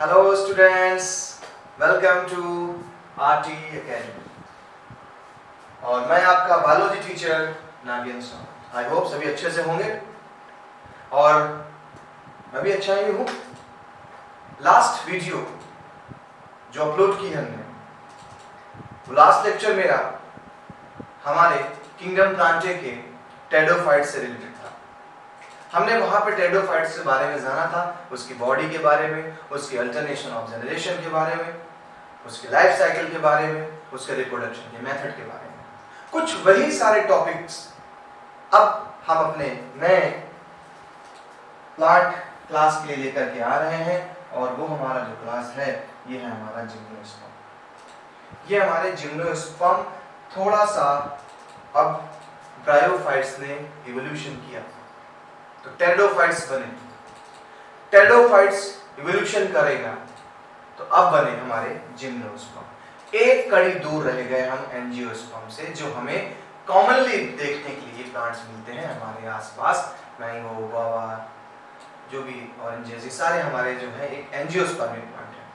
Hello students, welcome to RT academy. और मैं आपका बायोलॉजी टीचर नागिन साहब। आई होप सभी अच्छे से होंगे और मैं भी अच्छा ही हूँ। लास्ट वीडियो जो अपलोड की हमने, वो लास्ट लेक्चर मेरा हमारे किंगडम प्लांटे के टेडोफाइट से रिलेटेड था। हमने वहां पे टेडोफाइट्स के बारे में जाना था, उसकी बॉडी के बारे में, उसकी अल्टरनेशन ऑफ जनरेशन के बारे में, उसके लाइफ साइकिल के बारे में, उसके रिप्रोडक्शन के मेथड के बारे में, कुछ वही सारे टॉपिक्स अब हम अपने नए प्लांट क्लास के लिए लेकर के आ रहे हैं। और वो हमारा जो क्लास है ये है हमारा जिम्नोस्पर्म। ये हमारे जिम्नोस्पर्म थोड़ा सा अब ब्रायोफाइट्स ने इवोल्यूशन किया तो टेरिडोफाइट्स बने। टेरिडोफाइट्स इवोल्यूशन करेगा तो अब बने हमारे जिम्नोस्पर्म। एक कड़ी दूर रह गए हम एंजियोस्पर्म से, जो हमें कॉमनली देखने के लिए प्लांट्स मिलते हैं हमारे आसपास। मैंगो, गुआवा, जो भी ऑरेंजेस, ये सारे हमारे जो है एक एंजियोस्पर्मिक प्लांट है।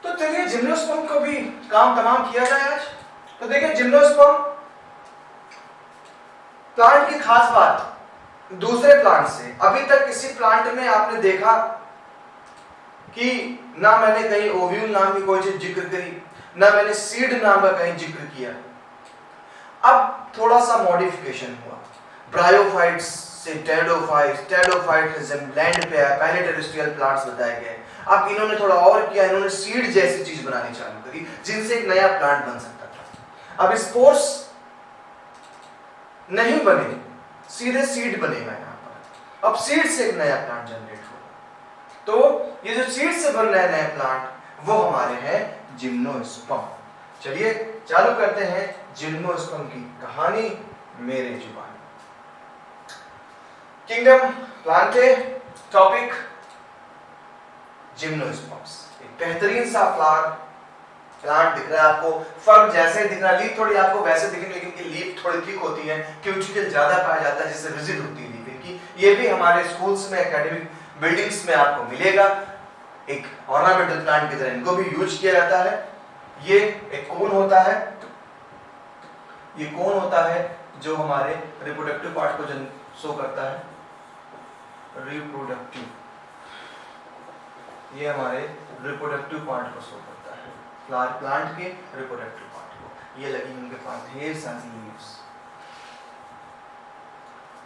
तो चलिए जिम्नोस्पर्म को भी काम तमाम किया जाए आज। तो देखिए जिम्नोस्पर्म प्लांट की खास बात दूसरे प्लांट से, अभी तक किसी प्लांट में आपने देखा कि ना मैंने कहीं ओव्यूल नाम की कोई चीज जिक्र करी, ना मैंने सीड नाम का कहीं जिक्र किया। अब थोड़ा सा मॉडिफिकेशन हुआ, ब्रायोफाइट्स से टेरिडोफाइट्स, टेरिडोफाइट से लैंड पे आया, पहले टेरेस्ट्रियल प्लांट्स बताए गए। अब इन्होंने थोड़ा और किया, इन्होंने सीड जैसी चीज बनानी चालू करी जिनसे एक नया प्लांट बन सकता था। अब स्पोर्स नहीं बने, सीधे सीड बनेगा यहाँ पर। अब सीड से एक नया प्लांट जनरेट होगा। तो ये जो सीड से बन रहा है नया प्लांट, वो हमारे हैं जिम्नोस्पर्म। चलिए चालू करते हैं जिम्नोस्पर्म की कहानी मेरे जुबान। Kingdom Plantae, topic gymnosperms. एक बेहतरीन सा फ्लावर प्लांट दिख रहा है आपको, फर्म जैसे दिख रहा है, लीफ थोड़ी आपको वैसे दिखेगी लेकिन की लीफ थोड़ी थिक होती है, क्यूटिकल ज्यादा पाया जाता है जिससे विजिट होती है लीफ इनकी। ये भी हमारे स्कूल्स में, एकेडमिक बिल्डिंग्स में आपको मिलेगा। एक ऑर्नामेंटल प्लांट की तरह इनको भी यूज किया जाता है। ये एक कोन होता है, ये कोन होता है जो हमारे रिप्रोडक्टिव पार्ट को शो करता है। रिप्रोडक्टिव, ये हमारे रिप्रोडक्टिव पार्ट को शो करता है, फ्लावर प्लांट के रिप्रोडक्टिव पार्ट को। ये लगी उनके पास ढेर सारी लीव्स।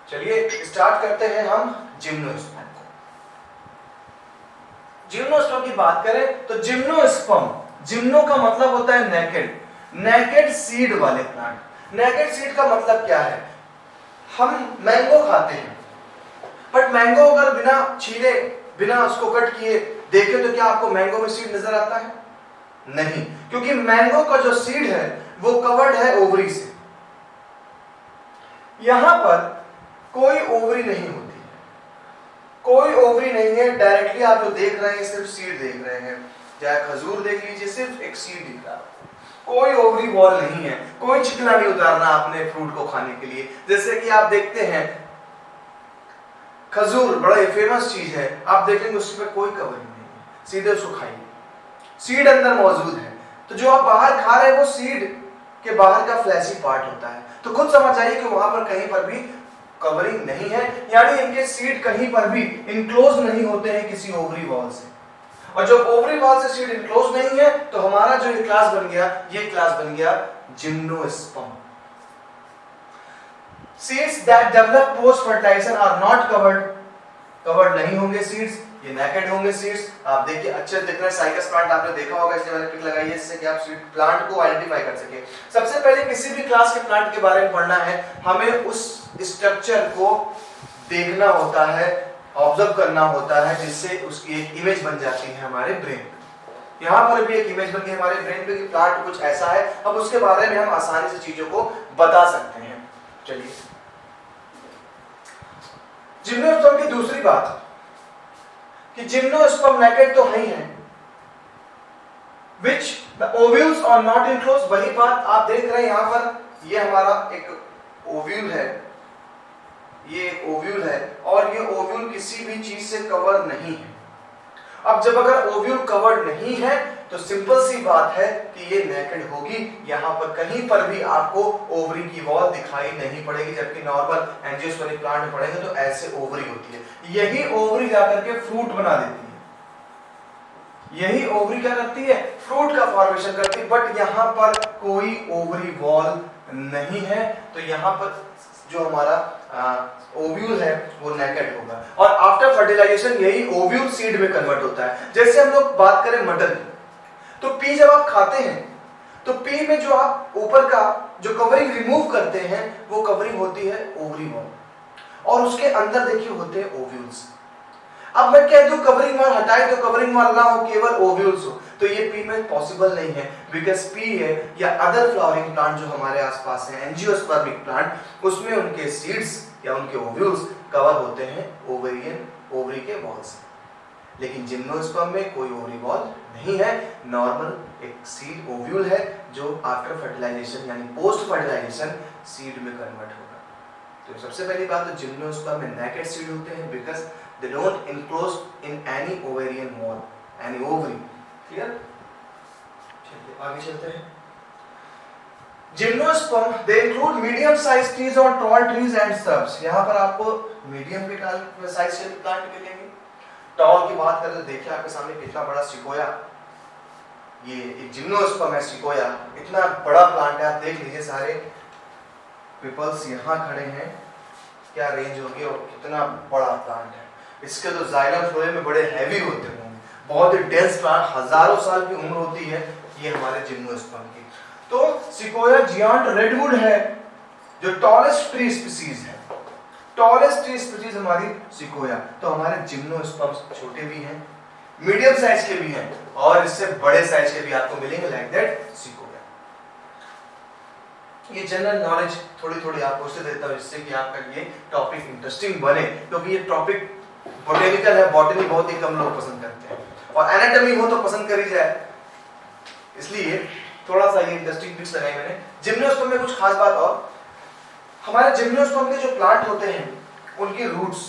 चलिए स्टार्ट करते हैं हम जिम्नोस्पर्म को। जिम्नोस्पर्म की बात करें तो जिम्नोस्पर्म, जिम्नो का मतलब होता है नेकेड, नेकेड सीड वाले प्लांट। नेकेड सीड का मतलब क्या है? हम मैंगो खाते हैं, बट मैंगो अगर बिना छीले, बिना उसको कट किए देखें तो क्या आपको मैंगो में सीड नजर आता है? नहीं, क्योंकि मैंगो का जो सीड है वो कवर्ड है ओवरी से। यहां पर कोई ओवरी नहीं होती है, कोई ओवरी नहीं है। डायरेक्टली आप जो देख रहे हैं सिर्फ सीड देख रहे हैं। चाहे खजूर देख लीजिए, सिर्फ एक सीड दिख रहा है, कोई ओवरी वॉल नहीं है, कोई चिकना नहीं उतारना आपने फ्रूट को खाने के लिए। जैसे कि आप देखते हैं खजूर बड़ा ही फेमस चीज है, आप देखेंगे उसमें कोई कवरिंग नहीं है, सीधे उसको खाइए, सीड अंदर मौजूद है। तो जो आप बाहर खा रहे हैं वो सीड के बाहर का फ्लैशी पार्ट होता है। तो खुद समझ आइए कि वहां पर कहीं पर भी कवरिंग नहीं है, यानी इनके सीड कहीं पर भी इनक्लोज नहीं होते हैं किसी ओवरी वॉल से। और जब ओवरी वॉल से सीड इनक्लोज नहीं है तो हमारा जो ये क्लास बन गया, ये क्लास बन गया gymnosperm. Seeds that develop post fertilization are not covered, covered नहीं होंगे सीड्स, ये नेकेड होंगे सीड्स। आप देखिए अच्छे दिख रहे हैं, साइकस प्लांट आपने देखा होगा, इसलिए मैंने पिक लगाई है जिससे कि आप सीड प्लांट को आइडेंटिफाई कर सके। सबसे पहले किसी भी क्लास के प्लांट के बारे में पढ़ना है, हमें उस स्ट्रक्चर को देखना होता है, ऑब्जर्व करना होता है, जिससे उसकी एक इमेज बन जाती है हमारे ब्रेन। यहाँ पर भी एक इमेज बन गई हमारे ब्रेन पे कि प्लांट कुछ ऐसा है। अब उसके बारे में हम आसानी से चीजों को बता सकते हैं। चलिए जिम्नोस्पर्म की दूसरी बात कि जिम्नोस्पर्म नेकेड तो है ही है, which the ovules are not enclosed। वही बात आप देख रहे हैं यहाँ पर, ये हमारा एक ओव्यूल है, ये एक ओव्यूल है और ये ओव्यूल किसी भी चीज से कवर नहीं है। अब जब अगर ओव्यूल कवर्ड नहीं है तो सिंपल सी बात है कि ये नेकेड होगी, यहाँ पर कहीं पर भी आपको ओवरी की वॉल दिखाई नहीं पड़ेगी, जबकि नॉर्मल एंजियोस्पर्मिक प्लांट में पड़ेंगे तो ऐसे ओवरी होती है। यही ओवरी जाकर के फ्रूट बना देती है, यही ओवरी क्या करती है, फ्रूट का फॉर्मेशन करती है, बट यहाँ पर कोई ओवरी वॉल नहीं है, तो यहाँ पर जो हमारा ओव्यूल है वो नेकेड होगा। और आफ्टर फर्टिलाइजेशन यही ओव्यूल सीड में कन्वर्ट होता है। जैसे हम लोग बात करें मटर की, तो पी जब आप खाते हैं तो पी में जो आप ऊपर का जो कवरिंग रिमूव करते हैं वो कवरिंग होती है ओवरी वॉल, और उसके अंदर देखिए होते हैं ओव्यूल्स। अब मैं कह दूं कवरिंग वॉल हटाए तो कवरिंग वॉल ना हो, केवल ओव्यूल्स हो, तो ये पी में पॉसिबल नहीं है, बिकॉज पी है या अदर फ्लावरिंग प्लांट जो हमारे आसपास है एंजियोस्पर्मिक प्लांट, उसमें उनके सीड्स या उनके ओव्यूल्स कवर होते हैं ओवरी के वॉल से। लेकिन जिम्नोस्पर्म में कोई ओवरी वॉल नहीं है, नॉर्मल एक सीड ओव्यूल है जो आफ्टर फर्टिलाइजेशन यानी पोस्ट फर्टिलाइजेशन सीड में कन्वर्ट होगा। तो सबसे पहली बात, तो जिम्नोस्पर्म में नेकेड सीड होते हैं because they don't enclose in any ovarian wall, any ovary. Clear? चलिए आगे चलते हैं। Gymnosperm they include medium size trees और टॉल ट्रीज एंड स्hrubs। यहाँ पर आपको मीडियम के साइज के प्लांट मिलेंगे। टॉल की बात करें तो देखिए आपके सामने कितना बड़ा सिकोया, ये एक जिम्नोस्पर्म है सिकोया, इतना बड़ा प्लांट है। आप देख लीजिए सारे पीपल्स यहाँ खड़े हैं, क्या रेंज होगी और कितना बड़ा प्लांट है। इसके तो जाइलम फ्लोएम में बड़े हैवी होते होंगे, बहुत ही डेंस प्लांट, हजारों साल की उम्र होती है ये हमारे जिम्नोस्पर्म की। तो सिकोया जियांट रेडवुड है जो टॉलेस्ट ट्री स्पीसीज है, टॉलेस्ट ट्री स्पीसीज हमारी सिकोया। तो हमारे जिम्नोस्पर्म्स छोटे भी हैं, मीडियम साइज के भी हैं, और इससे बड़े साइज के भी आपको मिलेंगे, लाइक दैट सिकोया। ये जनरल नॉलेज थोड़ी थोड़ी आपको उससे देता हूं जिससे कि आपका ये टॉपिक इंटरेस्टिंग बने, क्योंकि ये टॉपिक बोटेनिकल है, बॉटनी बहुत ही कम लोग पसंद करते हैं, और एनाटॉमी हो तो पसंद करी जाए, इसलिए थोड़ा सा ये इंटरेस्टिंग पिक्स लगाई मैंने। जिम्नोस्पर्म में कुछ खास बात और, हमारे जिम्नोस्पर्म के जो प्लांट होते हैं उनकी रूट्स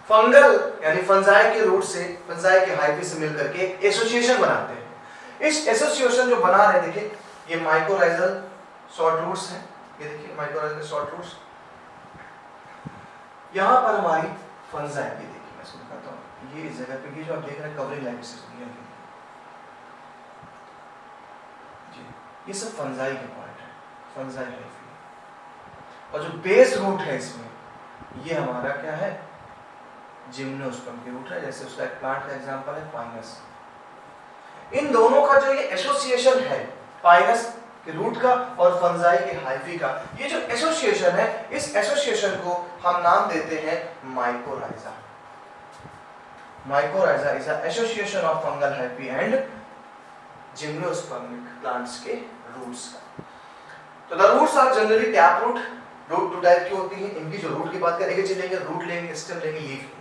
फंगल यानी फंजाई के रूट से, फंजाई के हाइफी से मिलकर के एसोसिएशन बनाते हैं। इस एसोसिएशन जो बना रहे हैं, देखिए ये माइकोराइजल शॉर्ट रूट्स हैं, ये देखिए माइकोराइजल शॉर्ट रूट्स, यहाँ पर हमारी फंजाई, ये देखिए मैं इसको दिखाता हूँ, ये इस जगह पे ये जो आप देख रहे हैं कवरिंग लाइन्स, ये सब फंजाई के पार्ट है, फंजाई हाइफी। और जो बेस रूट है इसमें ये हमारा क्या है, जिम्नोस्पर्म के रूट है। जैसे उसका एक प्लांट का एग्जांपल है पाइनस। इन दोनों का जो ये एसोसिएशन है, पाइनस के रूट का और फंजाई के हाइफी का, ये जो एसोसिएशन है, इस एसोसिएशन को हम नाम देते हैं mycorrhiza. Mycorrhiza is a association of fungal hyphae and gymnospermic plants के रूट्स का। तो the roots are generally tap root, root to type की होती है। इनकी जो रूट की बात करेंगे, चलेंगे रूट लेंगे, स्टेम लेंगे, लीफ लेंगे,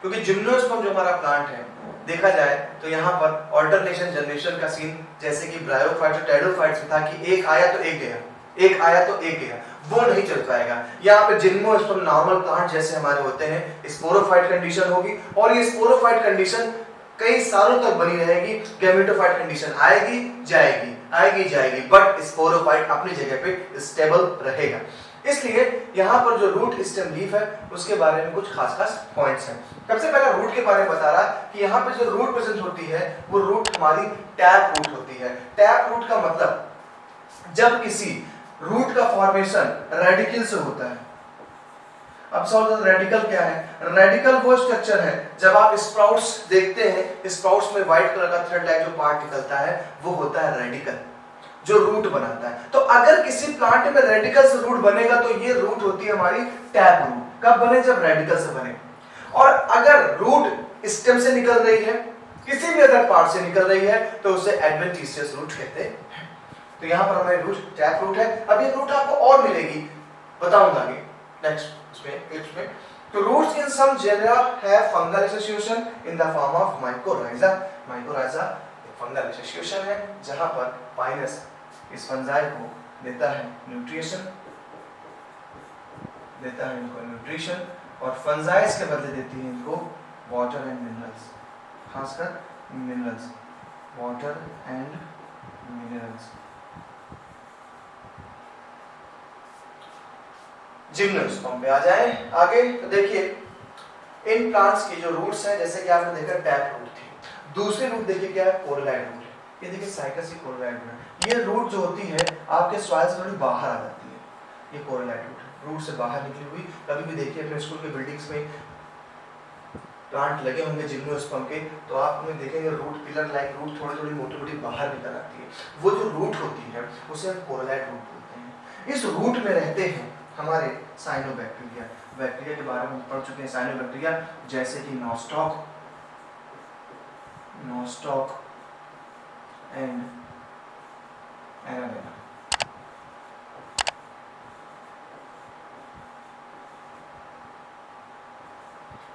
क्योंकि जिम्नोस्पर्म जो हमारा प्लांट है देखा जाए तो यहाँ पर ऑल्टरनेशन जनरेशन का सीन जैसे कि ब्रायोफाइट्स और टेरिडोफाइट्स में था कि एक आया तो एक गया, एक आया तो एक गया, वो नहीं चल पाएगा। यहाँ पे जिम्नोस्पर्म नॉर्मल प्लांट जैसे हमारे होते हैं, स्पोरोफाइट कंडीशन होगी, और ये स्पोरोफाइट कंडीशन कई सालों तक बनी रहेगी। गैमेटोफाइट कंडीशन आएगी जाएगी, आएगी जाएगी, बट स्पोरोफाइट अपनी जगह पे स्टेबल रहेगा। इसलिए यहाँ पर जो रूट स्टेम लीफ है उसके बारे में कुछ खास पॉइंट्स हैं। सबसे पहले रूट के बारे में बता रहा कि यहाँ पे जो रूट प्रेजेंट होती है वो रूट हमारी टैप रूट होती है। टैप रूट का मतलब जब किसी रूट का फॉर्मेशन रेडिकल से होता है। अब सवाल रेडिकल क्या है? रेडिकल वो स्ट्रक्चर है जब आप स्प्राउट्स देखते हैं, स्प्राउट्स में व्हाइट कलर का थ्रेड लाइक जो पार्ट निकलता है वो होता है रेडिकल, जो रूट बनाता है। तो अगर किसी प्लांट में रेडिकल से रूट बनेगा तो ये रूट होती है हमारी टैप रूट। कब बने? जब रेडिकल से बने। और अगर रूट स्टेम से निकल रही है, किसी भी अदर पार्ट से निकल रही है, तो उसे एडवेंटिशियस रूट कहते हैं। तो यहाँ पर हमारी रूट टैप रूट है। अब ये रूट आपको और मिलेगी, बताऊंगा आगे नेक्स्ट इसमें। तो roots in some genera have fungal association in the form of mycorrhiza. Mycorrhiza fungal association है जहां पर पाइनस इस फंजाई को देता है न्यूट्रिशन, देता है इनको न्यूट्रिशन, और फंजाइस के बदले देती है इनको वाटर एंड मिनरल्स। खासकर minerals, water and minerals. Gymnosperm पे आ जाए आगे तो देखिए इन प्लांट्स की जो रूट्स हैं, जैसे कि आपने देखा टैप रूट थी, दूसरी रूट देखिए क्या है, कोरोलाइड रूट है। ये देखिए साइकस ही कोरोलाइड रूट है। ये रूट जो होती है आपके सॉइल से थोड़ी बाहर आ जाती है, ये कोरोलाइड रूट है, रूट से बाहर निकली हुई। कभी भी देखिए अपने स्कूल के बिल्डिंग्स में प्लांट लगे होंगे जिम्नोस्पर्म के, तो आप उन्हें देखेंगे रूट पिलर लाइक रूट थोड़ी थोड़ी मोटी मोटी बाहर निकल आती है। वो जो रूट होती है उसे हम कोरोलाइड रूट बोलते हैं। इस रूट में रहते हैं हमारे साइनोबैक्टीरिया। बैक्टीरिया के बारे में पढ़ चुके हैं, साइनोबैक्टीरिया जैसे कि nostoc and anabaena.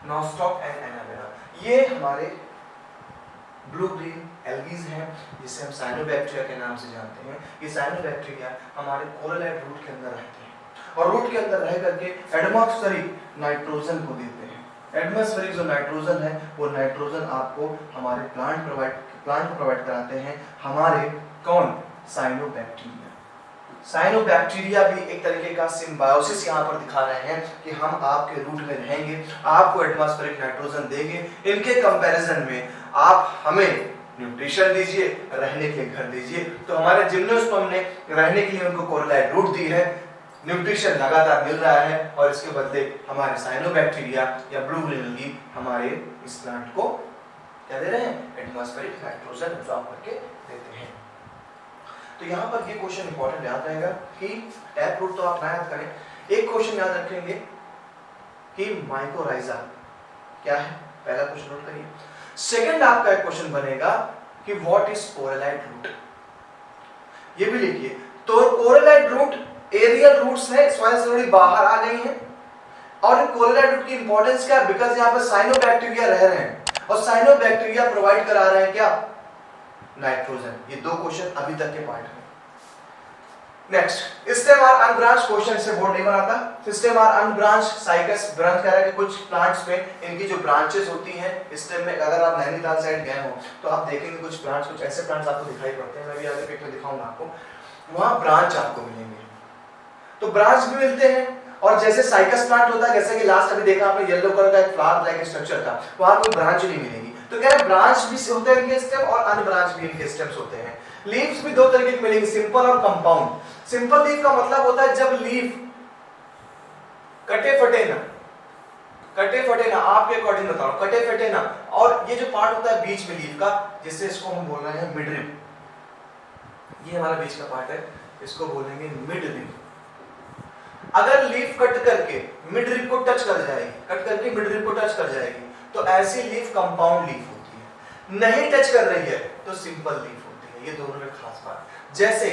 Nostoc and anabaena ये हमारे ब्लू ग्रीन एल्गीज हैं, जिसे हम साइनोबैक्टीरिया के नाम से जानते हैं। ये साइनोबैक्टीरिया हमारे कोरोलाइड रूट के अंदर रहते हैं और रूट के अंदर रह करके एटमॉस्फेरिक नाइट्रोजन को देते हैं। एटमॉस्फेरिक जो नाइट्रोजन है वो नाइट्रोजन आपको हमारे प्लांट को प्रोवाइड कराते हैं हमारे कौन, साइनोबैक्टीरिया। साइनोबैक्टीरिया भी एक तरीके का सिम्बायोसिस यहाँ पर दिखा रहे हैं कि हम आपके रूट में रहेंगे, आपको एटमॉस्फेरिक नाइट्रोजन देंगे, इनके कंपैरिजन में आप हमें न्यूट्रिशन दीजिए, रहने के लिए घर दीजिए। तो हमारे जिम्नोस्पर्म ने रहने के लिए उनको कोरोलाइड रूट दी है, न्यूट्रिशन लगातार मिल रहा है और इसके बदले हमारे साइनोबैक्टीरिया या ब्लू ग्रीन एल्गी हमारे इस प्लांट को क्या दे रहे हैं, एटमॉस्फेरिक नाइट्रोजन एब्जॉर्ब करके देते हैं। तो यहाँ पर ये क्वेश्चन इंपॉर्टेंट याद रहेगा कि टैप रूट तो आप ना याद करें, एक क्वेश्चन याद रखेंगे कि माइकोराइजा क्या है, पहला क्वेश्चन नोट करिए। सेकंड आपका एक क्वेश्चन बनेगा कि व्हाट इज कोरोलाइड रूट, ये भी लिखिए। तो कोरोलाइड रूट एरियल रूट्स है, सॉइल से थोड़ी बाहर आ गई हैं। और कोरोलाइड रूट की इंपॉर्टेंस क्या है, बिकॉज यहाँ पर साइनोबैक्टीरिया रह रहे हैं और साइनोबैक्टीरिया प्रोवाइड करा रहे हैं क्या, नाइट्रोजन। ये दो क्वेश्चन अभी तक के पार्ट हैं। नेक्स्ट, स्टेम और अनब्रांच क्वेश्चन से बोर्ड नहीं बनाता। स्टेम और अनब्रांच, साइकस ब्रांच कह रहा है कि कुछ प्लांट्स में इनकी जो ब्रांचेस होती हैं स्टेम में, अगर आप नैनीताल साइड गए हो तो आप देखेंगे कुछ प्लांट्स, कुछ ऐसे प्लांट्स आपको दिखाई पड़ते हैं, मैं भी आगे पिक में दिखाऊंगा आपको, वहां ब्रांच आपको मिलेंगे। तो ब्रांच भी मिलते हैं और जैसे साइकस प्लांट होता है, जैसे कि लास्ट अभी देखा आपने येलो कलर का एक फ्लावर लाइक स्ट्रक्चर था, वहां कोई ब्रांच नहीं मिलेगी। तो कह रहे हैं ब्रांच भी होते हैं इनके स्टेम और अनब्रांच भी इनके स्टेम्स होते हैं। लीव्स भी दो तरीके के मिलेंगे, सिंपल और कंपाउंड। सिंपल लीफ का मतलब होता है जब लीफ कटे फटे ना, आपके अकॉर्डिंग बता रहा हूं, कटे फटे ना, और ये जो पार्ट होता है बीच में लीफ का, जिससे इसको हम बोल रहे हैं मिड रिब, ये हमारा बीच का पार्ट है, इसको बोलेंगे मिड रिब। अगर लीफ कट करके मिड रिब को टच कर जाएगी, तो ऐसी लीफ कंपाउंड लीफ होती है। नहीं टच कर रही है तो सिंपल लीफ होती है। ये दोनों में खास बात। जैसे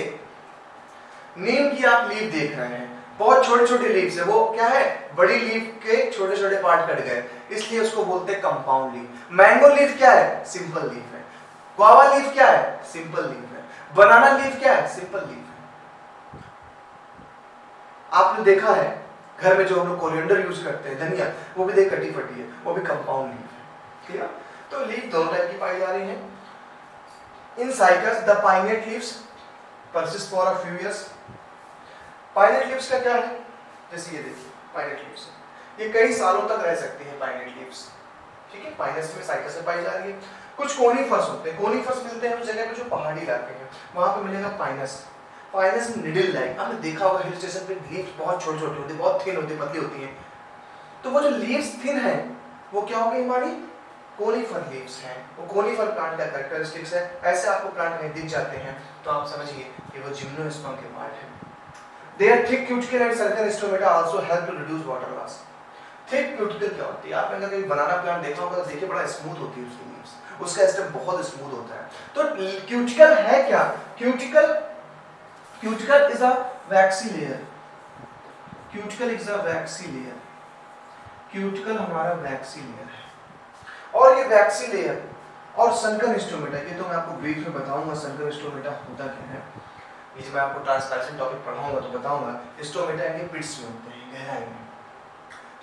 नीम की आप लीफ देख रहे हैं, बहुत छोटी छोटी लीव्स है, वो क्या है, बड़ी लीफ के छोटे छोटे पार्ट कट गए, इसलिए उसको बोलते हैं कंपाउंड लीफ। मैंगो लीफ क्या है, सिंपल लीफ है। गुआवा लीफ क्या है, सिंपल लीफ है। बनाना लीफ क्या है, सिंपल लीफ है। आपने देखा है घर में जो हम लोग कोरिएंडर यूज करते हैं, धनिया, वो भी देख कटी फटी है, वो भी कंपाउंड लीफ है। ठीक है, तो लीफ दोनों टाइप की पाई जा रही है। In Cycas the pinnate leaves persist for a few years. Pinnate leaves का क्या है, जैसे ये देखिए पाइनेट लीव्स, ये कई सालों तक रह सकती है पाइनेट लीव्स। ठीक है, पाइनस में साइकस में पाई जा रही है। कुछ कोनीफर्स होते हैं, कोनीफर्स मिलते हैं उस जगह पे जो पहाड़ी इलाके हैं, वहां पे मिलेगा पाइनस। पाइनस निडल लाइक, आपने देखा होगा हिल स्टेशन पे लीव्स बहुत छोटी छोटी होती है, बहुत थिन होती है, पतली होती हैं। तो वो जो लीव्स थिन है वो क्या हो गई, हमारी कोनीफर लीव्स हैं। वो कोनीफर प्लांट का कैरेक्टरिस्टिक्स है। ऐसे आपको प्लांट में दिख जाते हैं तो आप समझिए कि वो जिम्नोस्पर्म के पार्ट है। Their thick cuticle and sunken stomata also help to reduce water loss. Thick cuticle क्या होती है, आपने कभी बनाना प्लांट देखा होगा तो देखिए बड़ा स्मूथ होती है उसकी लीव्स, उसका स्टेम बहुत स्मूथ होता है। तो क्यूटिकल है क्या, cuticle is a waxy layer. Cuticle is a waxy layer. Cuticle हमारा वैक्सी लेयर है। और ये वैक्सी लेयर और सनकन स्टोमेटा, ये तो मैं आपको ब्रीफ में बताऊंगा सनकन स्टोमेटा होता क्या है। ये जब मैं आपको ट्रांसपैरेंट टॉपिक पढ़ाऊंगा तो बताऊंगा। स्टोमेटा इनके पिट्स में होते हैं, गहराई में।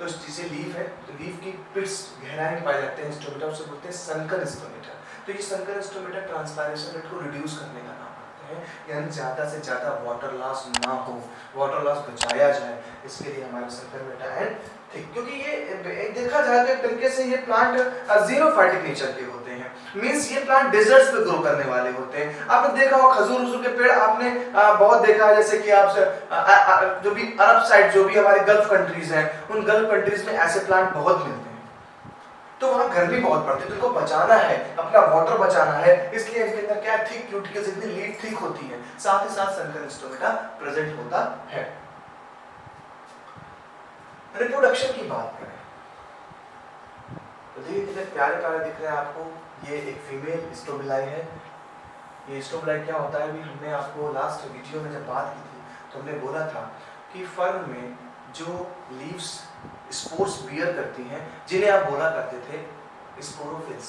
तो जैसे लीफ है तो लीफ की पिट्स गहराई में पाए जाते हैं स्टोमेटा, उसे बोलते हैं सनकन स्टोमेटा। तो ये सनकन स्टोमेटा ट्रांसपायरेशन रेट को रिड्यूस करने का काम करते हैं, यानी ज़्यादा से ज़्यादा वाटर लॉस ना हो, वाटर लॉस बचाया जाए, इसके लिए हमारे सनकन स्टोमेटा एंड थिक, क्योंकि ये देखा जाए तो एक तरीके से ये प्लांट जीरोफाइटिक नेचर के होते हैं, मींस ये प्लांट डेजर्ट्स पे ग्रो करने वाले होते हैं। आपने देखा होगा खजूर के पेड़ आपने बहुत देखा है, जैसे कि आप जो भी अरब साइड, जो भी हमारे गल्फ कंट्रीज हैं, उन गल्फ कंट्रीज में ऐसे प्लांट बहुत मिलते हैं। तो वहाँ गर्मी बहुत पड़ती है, तो इनको बचाना है, अपना वाटर बचाना है, इसलिए इनके अंदर क्या थिक क्यूटिकल्स, इतनी लीफ थिक होती है, साथ ही साथ सनकन स्टोमेटा प्रेजेंट होता है। रिप्रोडक्शन की बात करें तो देखिए कितने प्यारे प्यारे दिख रहे हैं आपको, ये एक फीमेल स्ट्रोबिलाई है। ये स्ट्रोबिलाई क्या होता है, अभी हमने आपको लास्ट वीडियो में जब बात की थी तो हमने बोला था कि फर्न में जो लीव्स स्पोर्स बियर करती हैं, जिन्हें आप बोला करते थे स्पोरोफिल्स,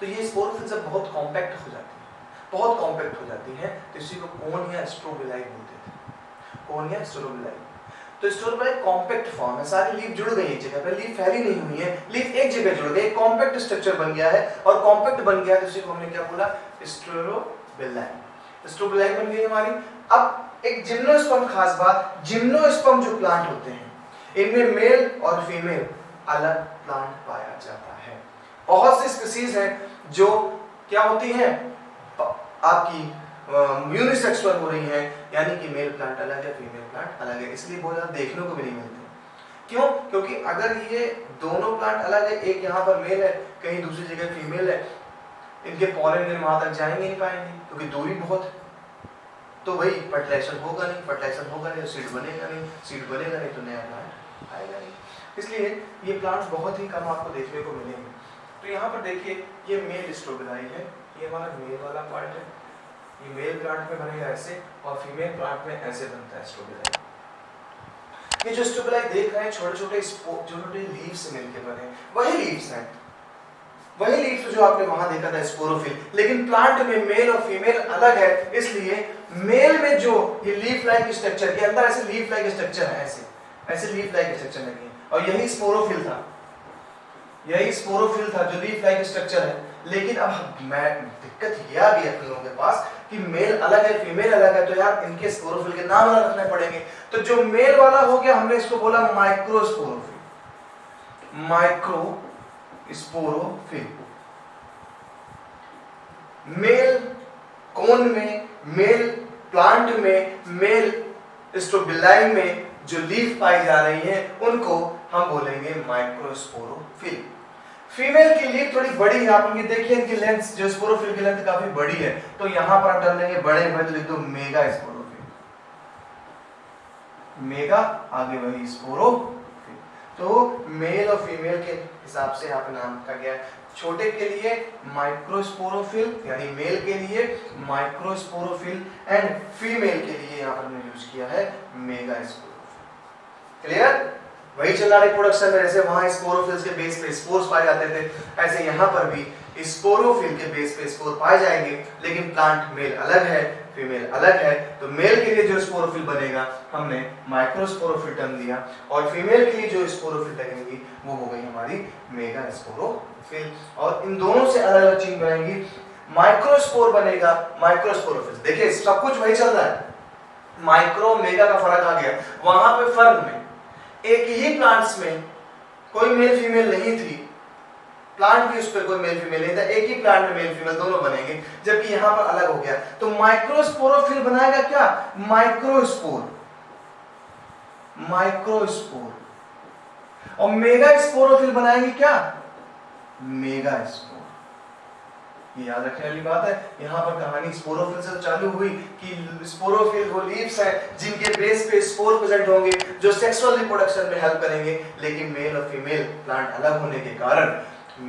तो ये स्पोरोफिल्स अब बहुत कॉम्पैक्ट हो जाती है, बहुत कॉम्पैक्ट हो जाती है, तो इसी को कोन या स्ट्रोबिलाई बोलते थे, कोन या स्ट्रोबिलाई। तो स्ट्रोबिलाई कॉम्पैक्ट फॉर्म है, सारी लीफ जुड़ गई एक जगह पे, लीफ फैली नहीं हुई है, लीफ एक जगह जुड़ गई, कॉम्पैक्ट स्ट्रक्चर बन गया है, और कॉम्पैक्ट बन गया तो इसी को हमने क्या बोला, स्ट्रोबिलाई। स्ट्रोबिलाई बन गई हमारी। अब एक जिम्नोस्पर्म, खास बात, जिम्नोस्पर्म जो प्लांट होते हैं इनमें मेल और फीमेल अलग प्लांट पाया जाता है। बहुत सी स्पीसीज हैं जो क्या होती हैं, आपकी यूनिसेक्सुअल हो रही है, यानी कि मेल प्लांट अलग है, फीमेल प्लांट अलग है, इसलिए बहुत ज़्यादा देखने को भी नहीं मिलते। क्यों? क्योंकि अगर ये दोनों प्लांट अलग है, एक यहाँ पर मेल है, कहीं दूसरी जगह फीमेल है, इनके पॉलन ग्रेन वहां तक जाएंगे नहीं पाएंगे, क्योंकि दूरी बहुत है, तो वही फर्टिलाइजेशन होगा नहीं, फर्टिलाइजेशन होगा नहीं तो सीड बनेगा नहीं, सीड बनेगा नहीं तो नया प्लांट आएगा नहीं, इसलिए ये प्लांट्स बहुत ही कम आपको देखने को मिलेंगे। तो यहाँ पर देखिए ये मेल स्ट्रोबिलाई है, ये हमारा मेल वाला पार्ट है, ये मेल प्लांट में बनेगा ऐसे, और फीमेल प्लांट में ऐसे बनता है स्ट्रोबिलाई। ये जो स्ट्रोबिलाई देख रहे हैं छोटे छोटे लीव्स से मिलकर बने, वही लीव्स हैं, वही लीव्स जो आपने वहां देखा था स्पोरोफिल, लेकिन प्लांट में मेल और फीमेल अलग है, इसलिए मेल में जो ये लीफ लाइक स्ट्रक्चर के अंदर ऐसे लीफ लाइक स्ट्रक्चर है, ऐसे लीफ लाइक स्ट्रक्चर लगे हैं, और यही स्पोरोफिल था, यही स्पोरोफिल था जो लीफ लाइक स्ट्रक्चर है। लेकिन अब दिक्कत ये आ गई अपने लोगों के पास कि मेल अलग है, फीमेल अलग है, तो यार इनके स्पोरोफिल के नाम अलग रखने पड़ेंगे। तो जो मेल वाला हो गया, हमने इसको बोला माइक्रोस्पोरोफिल, माइक्रोस्पोरोफिल। मेल कोन में, मेल प्लांट में, मेल स्ट्रोबिलाई में जो लीफ पाई जा रही हैं उनको हम बोलेंगे माइक्रोस्पोरोफिल। फीमेल की लीफ थोड़ी बड़ी है, आप ये देखिए इनकी लेंथ, जो स्पोरोफिल की लेंथ काफी बड़ी है, तो यहां पर आप डाल देंगे बड़े में, तो लिख दो मेगा स्पोरोफिल, मेगा आगे वही स्पोरोफिल। तो मेल और फीमेल के हिसाब से यहाँ पे नाम रखा गया है। छोटे के लिए माइक्रोस्पोरोफिल, यानी मेल के लिए माइक्रोस्पोरोफिल, एंड फीमेल के लिए यहाँ पर हमने यूज किया है मेगा स्पोरोफिल। क्लियर? वही चल रहा है रिप्रोडक्शन में, जैसे वहां स्पोरोफिल्स के बेस पे स्पोर्स पाए जाते थे, ऐसे यहाँ पर भी स्पोरोफिल के बेस पे स्पोर पाए जाएंगे, लेकिन प्लांट मेल अलग है, फीमेल अलग है, तो मेल के लिए जो स्पोरोफिल बनेगा हमने माइक्रोस्पोरोफिल टर्म दिया, और फीमेल के लिए जो स्पोरोफिल लगेंगी वो हो गई हमारी मेगा स्पोरोफिल। और इन दोनों से अलग अलग चीज बनेगी, माइक्रोस्पोर बनेगा माइक्रोस्पोरोफिल। देखिए सब कुछ वही चल रहा है, माइक्रो मेगा का फर्क आ गया। वहां पे फर्म में एक ही प्लांट्स में कोई मेल फीमेल नहीं थी, प्लांट भी उस पर कोई मेल फीमेल नहीं था, एक ही प्लांट में मेल फीमेल दोनों बनेंगे, जबकि यहां पर अलग हो गया। तो माइक्रोस्पोरोफिल बनाएगा क्या? Microspore, microspore. और मेगा स्पोरोफिल बनाएंगे क्या? Mega spore. ये याद रखने वाली बात है। यहाँ पर कहानी स्पोरोफिल से चालू हुई कि स्पोरोफिल वो लीव्स हैं जिनके बेस पे स्पोर प्रेजेंट होंगे जो सेक्सुअल रिप्रोडक्शन में हेल्प करेंगे, लेकिन मेल और फीमेल प्लांट अलग होने के कारण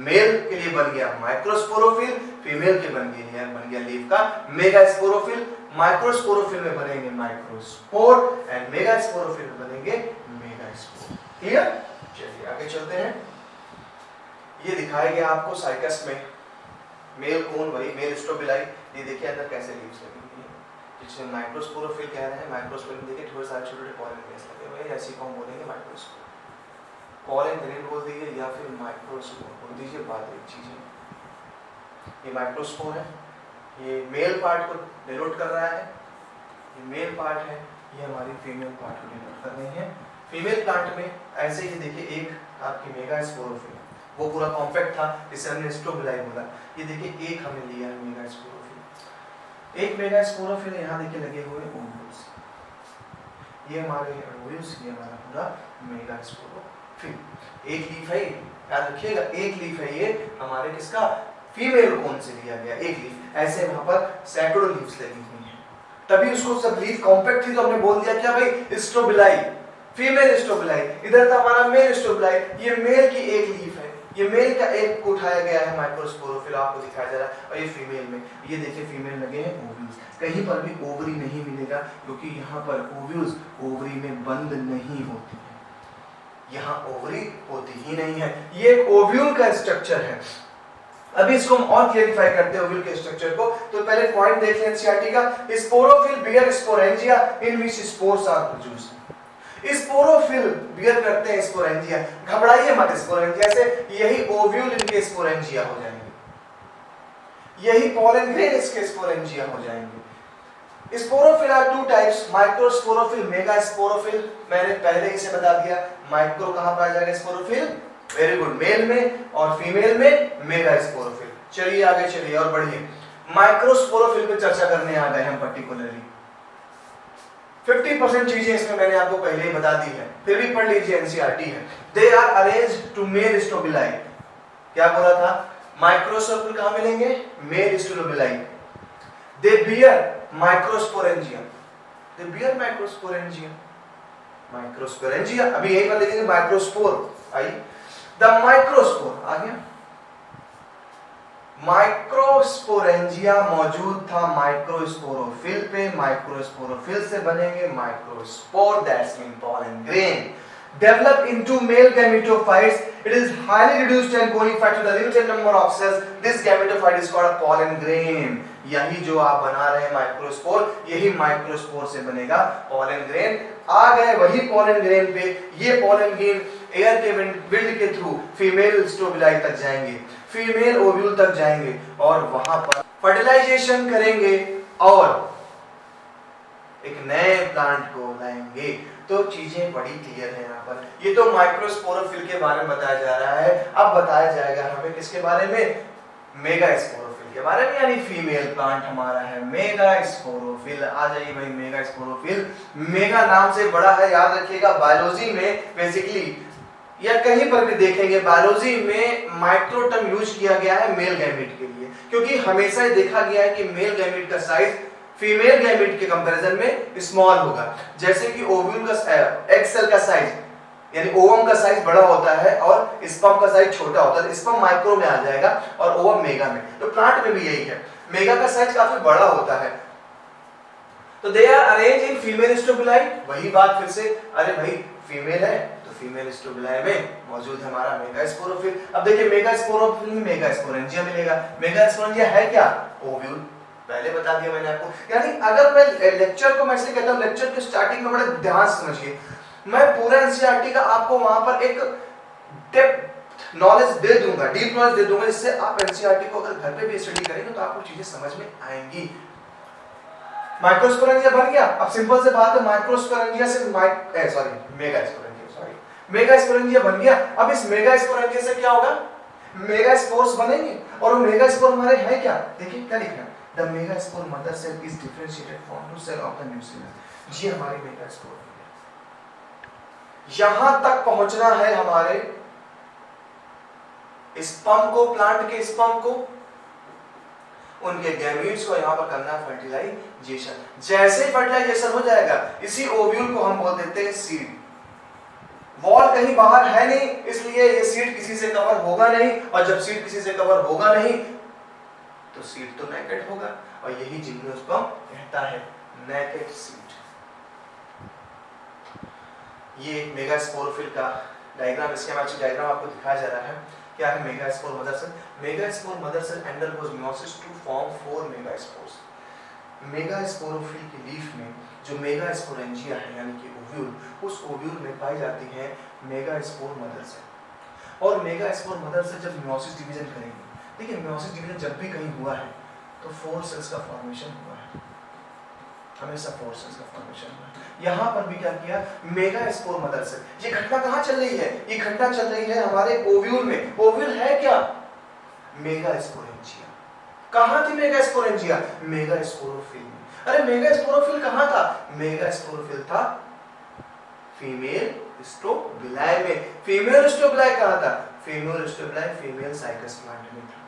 मेल के लिए बन गया माइक्रोस्पोरोफिल, फीमेल के बन गया लीफ का मेगा स्पोरोफिल। माइक्रोस्पोरोफिल में बनेंगे माइक्रोस्पोर एंड मेगा स्पोरोफिल में बनेंगे मेगा स्पोर। क्लियर? चलिए आगे चलते हैं। ये दिखाया गया आपको साइकस में मेल कोन, वही मेल स्ट्रोबिलाई। ये देखिए अंदर कैसे लीव्स लगी हुई हैं, जिसे माइक्रोस्पोरोफिल कह रहे हैं। माइक्रोस्पोर में देखिए थोड़े सारे छोटे छोटे पॉलन ग्रेन्स लगे हुए हैं, ऐसी को हम बोलेंगे माइक्रोस्पोर। पॉलन ग्रेन बोल दीजिए या फिर माइक्रोस्पोर बोल दीजिए, बात एक चीज है। ये माइक्रोस्पोर है, ये मेल पार्ट को डिनोट कर रहा है, ये मेल पार्ट है, ये हमारी फीमेल पार्ट को डिनोट कर रही है। फीमेल प्लांट में ऐसे ही देखिए एक आपकी मेगास्पोरोफिल, वो पूरा कॉम्पैक्ट था जिसे हमने स्ट्रोबिलाई बोला। ये देखिए एक हमें लिया है मेगास्पोरोफिल, एक मेगास्पोरोफिल यहाँ देखिए लगे हुए ओव्यूल्स, ये हमारे ओव्यूल्स, ये हमारा पूरा मेगास्पोरोफिल। एक लीफ है, याद रखिएगा एक लीफ है ये हमारे किसका, फीमेल कोन से लिया गया एक लीफ। ऐसे वहां पर सैकड़ों लीव्स लगी हुई हैं, तभी उसको सब लीफ कॉम्पैक्ट थी तो हमने बोल दिया क्या भाई स्ट्रोबिलाई, फीमेल स्ट्रोबिलाई। इधर था हमारा मेल स्ट्रोबिलाई, ये मेल की एक लीफ है, ये मेल का एक को उठाया गया है माइक्रोस्पोरोफिल, आपको दिखाया जा रहा है। और ये फीमेल में, ये देखिए फीमेल लगे हैं ओव्यूल्स, कहीं पर भी ओवरी नहीं मिलेगा क्योंकि यहाँ पर ओव्यूल्स ओवरी में बंद नहीं होती है, यहाँ ओवरी होती ही नहीं है। ये एक ओव्यूल का स्ट्रक्चर है। अभी इसको हम और क्लेरिफाई करते हैं ओव्यूल के स्ट्रक्चर को। तो पहले पॉइंट देख लें एनसीईआरटी का, sporophyll bear sporangia in which spores are produced. Sporophyll bear करते हैं स्पोरेंजिया, घबराइए मत स्पोरेंजिया से, यही ओव्यूल इनके स्पोरेंजिया हो जाएंगे, यही पॉलन ग्रेन इसके स्पोरेंजिया हो जाएंगे। Sporophyll are two types, microsporophyll, megasporophyll. मैंने पहले ही से बता दिया, माइक्रो कहां पाया जाएगा स्पोरोफिल, वेरी गुड, मेल में, और फीमेल में मेगास्पोरोफिल। चलिए आगे चलिए और बढ़िए, माइक्रोस्पोरोफिल पे चर्चा करने आ गए हम पर्टिकुलरली। 50% चीजें इसमें मैंने आपको पहले ही बता दी है, फिर भी पढ़ लीजिए, एनसीईआरटी है। They are arranged to male strobili, क्या बोला था, माइक्रोस्पोरोफिल कहां मिलेंगे, male strobili. They bear microsporangia, they bear microsporangia, microsporangia, अभी यही पर लिखेंगे माइक्रोस्पोर। आई द माइक्रोस्पोर आ गया, माइक्रोस्पोरेंजिया मौजूद था माइक्रोस्पोरोफिल पे, माइक्रोस्पोरोफिल से बनेंगे microspore, that's mean pollen grain. Develop into male gametophytes, it is highly reduced and conified to the limited number of cells. This gametophyte is called a pollen grain. यही जो आप बना रहे हैं माइक्रोस्पोर, यही माइक्रोस्पोर से बनेगा पॉलन ग्रेन। आ गए वही पॉलन ग्रेन पे, ये पॉलन ग्रेन एयर के विंड के थ्रू फीमेल स्ट्रोबिलाई तक जाएंगे, फीमेल ओव्यूल तक जाएंगे और वहां पर फर्टिलाइजेशन करेंगे और एक नए प्लांट को लाएंगे। तो चीजें बड़ी क्लियर है यहाँ पर। ये तो माइक्रोस्पोरोफिल के बारे में बताया जा रहा है, अब बताया जाएगा हमें किसके बारे में, मेगास्पोरोफिल के बारे में, यानी फीमेल प्लांट हमारा है मेगास्पोरोफिल। आ जाइए भाई, मेगास्पोरोफिल, मेगा नाम से बड़ा है, याद रखिएगा। बायोलॉजी में बेसिकली या कहीं पर भी देखेंगे, बायोलॉजी में माइक्रो टर्म यूज किया गया है मेल गैमेट के लिए, क्योंकि हमेशा ही देखा गया है कि मेल गैमेट का साइज फीमेल गैमेट के कंपैरिजन में स्मॉल होगा। जैसे कि ओव्यूल का एग सेल का साइज यानी ओवम का साइज बड़ा होता है और स्पर्म का साइज छोटा होता है, स्पर्म माइक्रो में आ जाएगा और ओवम मेगा में। तो प्लांट में भी यही है, मेगा का साइज काफी बड़ा होता है। तो they are arrange in female strobili, वही बात फिर से, अरे भाई फीमेल है तो फीमेल स्ट्रोबिलाई में मौजूद है हमारा मेगास्पोरोफिल। अब देखिए मेगास्पोरोफिल में मेगास्पोरेंजिया मिलेगा। मेगास्पोरेंजिया है क्या, ओव्यूल, पहले बता दिया मैंने आपको। यानी अगर मैं लेक्चर को मैं इसलिए कहता हूं, लेक्चर के स्टार्टिंग में बड़े ध्यान से समझिए, मैं पूरा एनसीईआरटी का आपको वहां पर एक डेप्थ नॉलेज दे दूंगा, डीप नॉलेज दे दूंगा, जिससे आप एनसीईआरटी को अगर घर पे भी स्टडी करेंगे तो आपको चीजें समझ में आएंगी। माइक्रोस्पोरेंजिया बन गया। अब सिंपल से बात है, माइक्रोस्पोरेंजिया से मेगास्पोरेंजिया बन गया। अब इस मेगास्पोरेंजिया से क्या होगा, मेगास्पोर्स बनेंगे और वो मेगास्पोर हमारे हैं क्या, देखिए क्या लिखा है, The megaspore mother cell is differentiated from two cell of the nucleus. ये हमारी मेगास्पोर है। यहां तक पहुंचना है हमारे स्पर्म को, प्लांट के स्पर्म को, उनके गैमीट्स को यहां पर करना है फर्टिलाइजेशन। जैसे ही फर्टिलाइजेशन हो जाएगा, इसी ओव्यूल को हम बोल देते हैं सीड। वॉल कहीं बाहर है नहीं, इसलिए ये सीड किसी से कवर होगा नहीं, और जब सीड किसी से कवर होगा नहीं तो सीड तो नेकेड होगा, और यही जिम्नोस्पर्म कहता है नेकेड सीड। ये मेगास्पोरोफिल का डायग्राम, स्कीमेटिक डायग्राम आपको दिखाया जा रहा है। क्या है megaspore mother cell? Megaspore mother cell undergoes meiosis to form 4 megaspores. Megasporophyll की लीफ में जो मेगा स्पोरेंजिया है यानी कि ओव्यूल, उस ओव्यूल में पाई जाती है मेगा स्पोर मदर सेल। और मेगा स्पोर मदर सेल जब मियोसिस डिवीजन करेंगे, देखिए मियोसिस डिवीजन जब भी कहीं हुआ है तो 4 सेल्स का फॉर्मेशन हुआ है, हमेशा 4 सेल्स का फॉर्मेशन हुआ है। यहाँ पर भी क्या किया, मेगा स्पोर मदर सेल। ये घटना कहाँ चल रही है, ये घटना चल रही है हमारे ओव्यूल में। ओव्यूल है क्या, मेगा स्पोरेंजिया। कहाँ थी मेगा स्पोरेंजिया, मेगा स्पोरोफिल में। अरे मेगा स्पोरोफिल कहाँ था, मेगा स्पोरोफिल था फीमेल स्ट्रोबिलाई में। फीमेल स्ट्रोबिलाई कहाँ था, female strobili female cycas plant में था।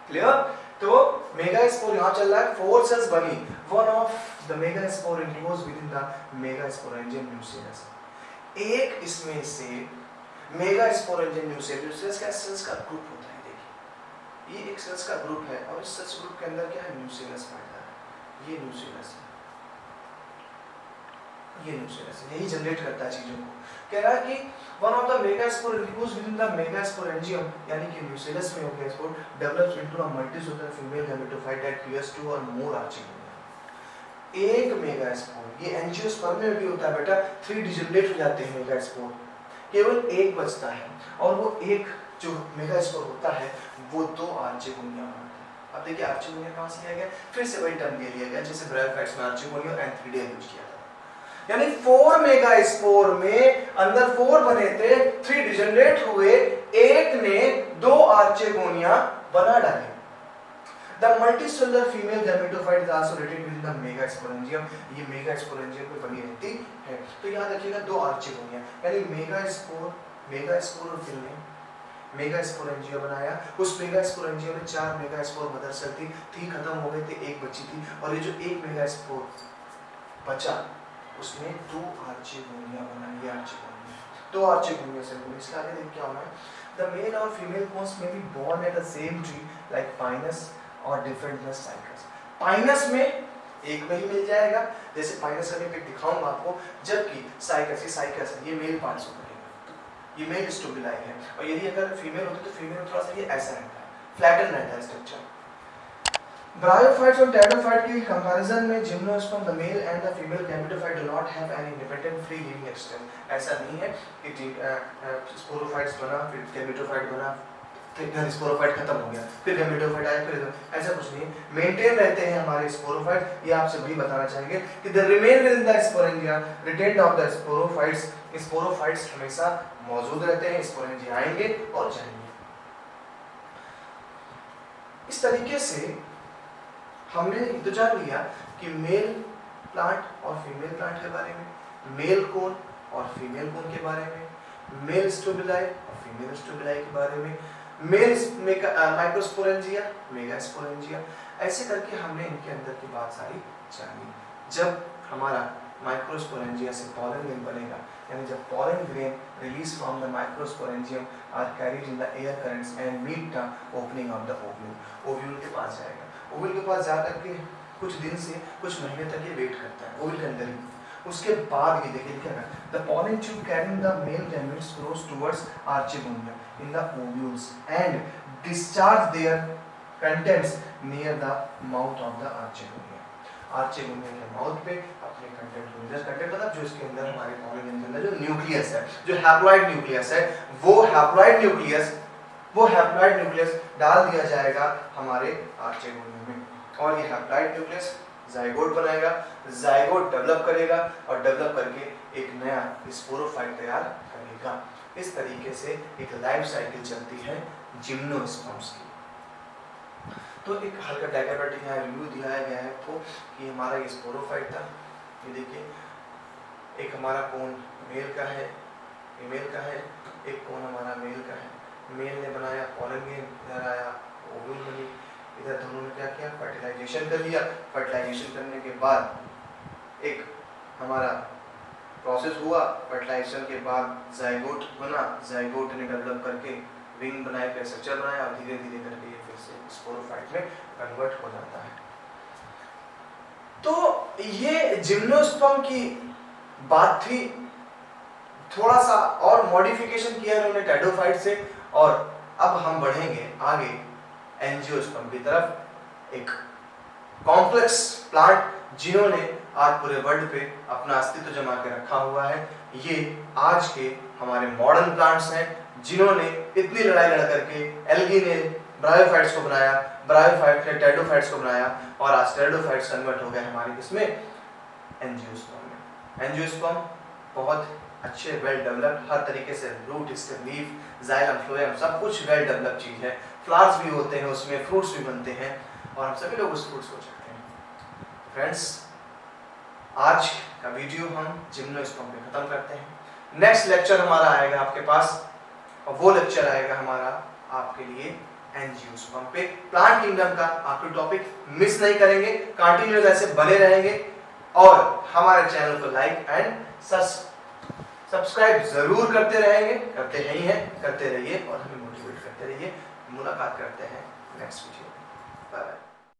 क्लियर। तो मेगा स्पोर यहाँ चल रहा है, 4 सेल्स बनी, one of the mega spore enclosed with in the mega sporangium nucleus. एक इसमें से मेगा स्पोरेंजियम न्यूक्लियस का सेल्स का ग्रुप होता है। देखिए ये एक सेल्स का ग्रुप है और इस सेल्स ग्रुप के अंदर क्या है, न्यूक्लियस पाया है। ये न्यूक्लियस है, ये न्यूक्लियस यही जनरेट करता है चीजों को। कह रहा है कि one of the mega spore enclosed with in the mega sporangium यानी कि न्यूक्लियस में हो गया spore develops into a multicellular female gametophyte that creates 2 और मोर आर्चिंग। एक मेगा स्पोर, ये एंजियोस्पर्म में भी होता है बेटा, 3 डिजेनरेट हो जाते हैं मेगा स्पोर, केवल एक बचता है और वो एक जो मेगा स्पोर होता है वो 2 आर्चिगोनिया बनाता है। अब देखिए आर्चिगोनिया कहाँ से लिया गया, फिर से वही टर्म ले लिया गया जैसे ब्रायोफाइट्स में आर्चिगोनिया और एंथ्रीडिया यूज किया था। यानी 4 मेगा स्पोर में अंदर 4 बने थे, 3 डिजेनरेट हुए, एक ने 2 आर्चिगोनिया बना डाले। The multicellular female gametophyte is also retained within the megasporangium। ये मेगास्पोरेंजियम में बनी रहती है। तो यहाँ देखिएगा 2 आर्चिगोनिया यानी मेगास्पोरोफिल ने मेगास्पोरेंजिया बनाया। उस मेगास्पोरेंजिया में 4 मेगास्पोर मदर सेल थी, खत्म हो गई थी, एक बची थी और ये जो एक मेगास्पोर बचा उसमें 2 आर्चिगोनिया बना। ये आर्चिगोनिया 2 आर्चिगोनिया से बनी। इसके आगे देखिए क्या होना है, the male और female cones may be born at the same tree like pinus और डिफरेंट साइकस। पाइनस में एक में ही मिल जाएगा, जैसे पाइनस का मैं पिक दिखाऊंगा आपको, जबकि साइकस, ये साइकस है, ये मेल पार्ट्स हो करेगा, ये मेल स्टोबिलाई है। और यदि अगर फीमेल होती तो फीमेल थोड़ा सा ये ऐसा रहता है, फ्लैटन रहता है स्ट्रक्चर। ब्रायोफाइट्स और टेरोफाइट की कंपैरिजन में gymnosperm the male and the female gametophyte do not have any independent free living extent. ऐसा नहीं है कि स्पोरोफाइट्स बना फिर गैमेटोफाइट बना फिर स्पोरोफाइट खत्म हो गया फिर गैमेटोफाइट आया फिर, ऐसा कुछ नहीं, मेंटेन रहते हैं हमारे स्पोरोफाइट। ये आपसे वही बताना चाहेंगे कि the remain with in the sporangia retained of the sporophytes. Sporophytes हमेशा मौजूद रहते हैं, स्पोरेंजिया आएंगे और जाएंगे। इस तरीके से हमने तो जान लिया कि मेल प्लांट और फीमेल प्लांट के बारे में, मेल कोन और फीमेल कोन के बारे में, मेल स्टोबिलाई और फीमेल स्टोबिलाई के बारे में, मेल माइक्रोस्पोरेंजिया, मेगास्पोरेंजिया, ऐसे करके हमने इनके अंदर की बात सारी जानी। जब हमारा माइक्रोस्पोरेंजिया से पॉलन ग्रेन बनेगा, यानी जब pollen grain release from the microsporangium are carried in the air currents and meet the opening of the ovule, ovule के पास जाएगा। ओव्यूल के पास जाकर के कुछ दिन से कुछ महीने तक ये वेट करता है ओव्यूल के अंदर ही। उसके बाद ये देखिए क्या है, the pollen tube carrying the male gametes grows towards archegonia in the ovules and discharge their contents near the mouth of the archegonia। archegonia के माउथ पे अपने कंटेंट को, जैसे कंटेंट मतलब जो इसके अंदर हमारे पॉलन के अंदर जो न्यूक्लियस है, जो हैप्लॉइड न्यूक्लियस है, वो हैप्लॉइड न्यूक्लियस डाल दिया जाएगा हमारे आर्चेगोनिया में। और ये हैप्लॉइड न्यूक्लियस जाइगोट बनाएगा, जाइगोट डेवलप करेगा और डेवलप करके एक नया स्पोरोफाइट तैयार करेगा। इस तरीके से एक लाइफ साइकिल चलती है जिम्नोस्पर्म्स की। तो एक हल्का डायग्रामेटिक यहाँ रिव्यू दिखाया गया है आपको कि हमारा ये स्पोरोफाइट था। ये देखिए एक हमारा कोन मेल का है, फीमेल का है, एक कोन हमारा मेल का है। मेल ने बनाया पॉलन ग्रेन, इधर आया ओव्यूल बनी, इधर दोनों ने क्या किया, फर्टिलाइजेशन कर लिया। फर्टिलाइजेशन करने के बाद एक हमारा प्रोसेस हुआ, फर्टिलाइजेशन के बाद जाइगोट बना, जाइगोट ने डेवलप करके विंग बनाए, फिर स्ट्रक्चर बनाया और धीरे धीरे करके ये फिर से स्पोरोफाइट में कन्वर्ट हो जाता है। तो ये जिम्नोस्पर्म की बात थी। थोड़ा सा और मॉडिफिकेशन किया इन्होंने टेडोफाइट से, और अब हम बढ़ेंगे आगे एंजियोस्पर्म की तरफ। एक कॉम्प्लेक्स प्लांट जिन्होंने आज पूरे वर्ल्ड पे अपना अस्तित्व जमा के रखा हुआ है, ये आज के हमारे मॉडर्न प्लांट्स हैं जिन्होंने इतनी लड़ाई लड़ करके एल्गी ने ब्रायोफाइट्स को बनाया, ब्रायोफाइट्स ने टेरिडोफाइट्स को बनाया और आज टेरिडोफाइट्स कन्वर्ट हो गए हमारे किसमें, एंजियोस्पर्म में। एंजियोस्पर्म बहुत अच्छे वेल डेवलप्ड, हर तरीके से root, stem, leaf, xylem, phloem सब कुछ वेल डेवलप्ड चीज है। फ्लावर्स भी होते हैं उसमें, फ्रूट्स भी बनते हैं और हम सभी लोग उस फ्रूट्स को चखते हैं। फ्रेंड्स, आज का वीडियो हम जिम्नोस्पर्म पे खत्म करते हैं। नेक्स्ट लेक्चर हमारा आएगा आपके पास और वो लेक्चर आएगा हमारा आपके लिए एंजियोस्पर्म पे। प्लांट किंगडम का आपके टॉपिक मिस नहीं करेंगे, कंटिन्यूअस ऐसे बने रहेंगे और हमारे चैनल को लाइक एंड सब्सक्राइब जरूर करते रहेंगे, करते ही हैं, करते रहिए और हमें मोटिवेट करते रहिए। मुलाकात करते हैं नेक्स्ट वीडियो में। Bye bye.